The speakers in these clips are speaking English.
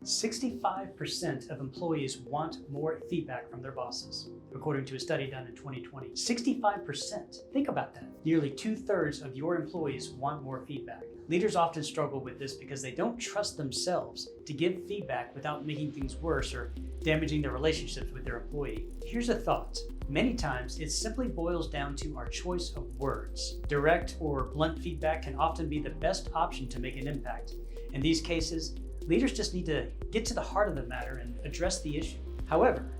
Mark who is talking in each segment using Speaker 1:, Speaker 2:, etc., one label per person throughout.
Speaker 1: 65% of employees want more feedback from their bosses, according to a study done in 2020. 65%. Think about that. Nearly 2/3 of your employees want more feedback. Leaders often struggle with this because they don't trust themselves to give feedback without making things worse or damaging their relationships with their employee. Here's a thought. Many times, it simply boils down to our choice of words. Direct or blunt feedback can often be the best option to make an impact. In these cases, leaders just need to get to the heart of the matter and address the issue. However,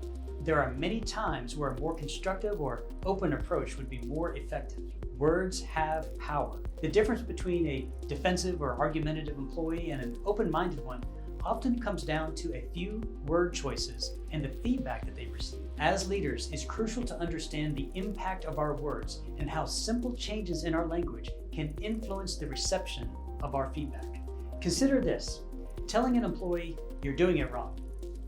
Speaker 1: there are many times where a more constructive or open approach would be more effective. Words have power. The difference between a defensive or argumentative employee and an open-minded one often comes down to a few word choices and the feedback that they receive. As leaders, it's crucial to understand the impact of our words and how simple changes in our language can influence the reception of our feedback. Consider this. Telling an employee you're doing it wrong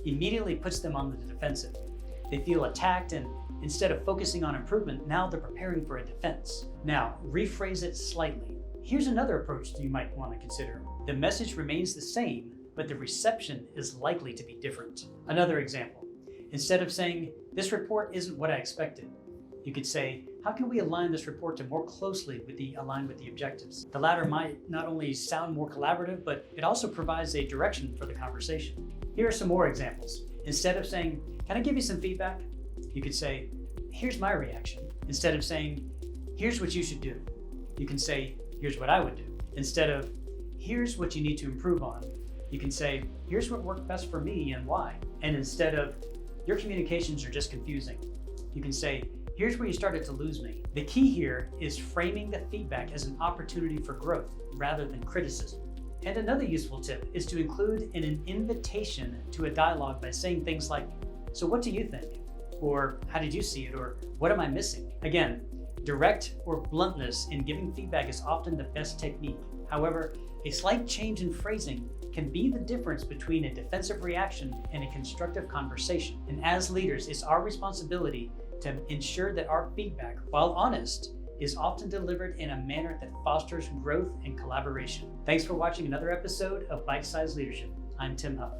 Speaker 1: immediately puts them on the defensive. They feel attacked, and instead of focusing on improvement, now they're preparing for a defense. Now, rephrase it slightly. Here's another approach that you might want to consider. The message remains the same, but the reception is likely to be different. Another example. Instead of saying, "This report isn't what I expected," you could say, "How can we align this report to more closely align with the objectives?" The latter might not only sound more collaborative, but it also provides a direction for the conversation. Here are some more examples. Instead of saying, "Can I give you some feedback?" you could say, "Here's my reaction." Instead of saying, "Here's what you should do," you can say, "Here's what I would do." Instead of, "Here's what you need to improve on," you can say, "Here's what worked best for me and why." And instead of, "Your communications are just confusing," you can say, "Here's where you started to lose me." The key here is framing the feedback as an opportunity for growth rather than criticism. And another useful tip is to include an invitation to a dialogue by saying things like, "So what do you think?" Or "How did you see it?" Or "What am I missing?" Again, direct or bluntness in giving feedback is often the best technique. However, a slight change in phrasing can be the difference between a defensive reaction and a constructive conversation. And as leaders, it's our responsibility to ensure that our feedback, while honest, is often delivered in a manner that fosters growth and collaboration. Thanks for watching another episode of Bite-Sized Leadership. I'm Tim Huff.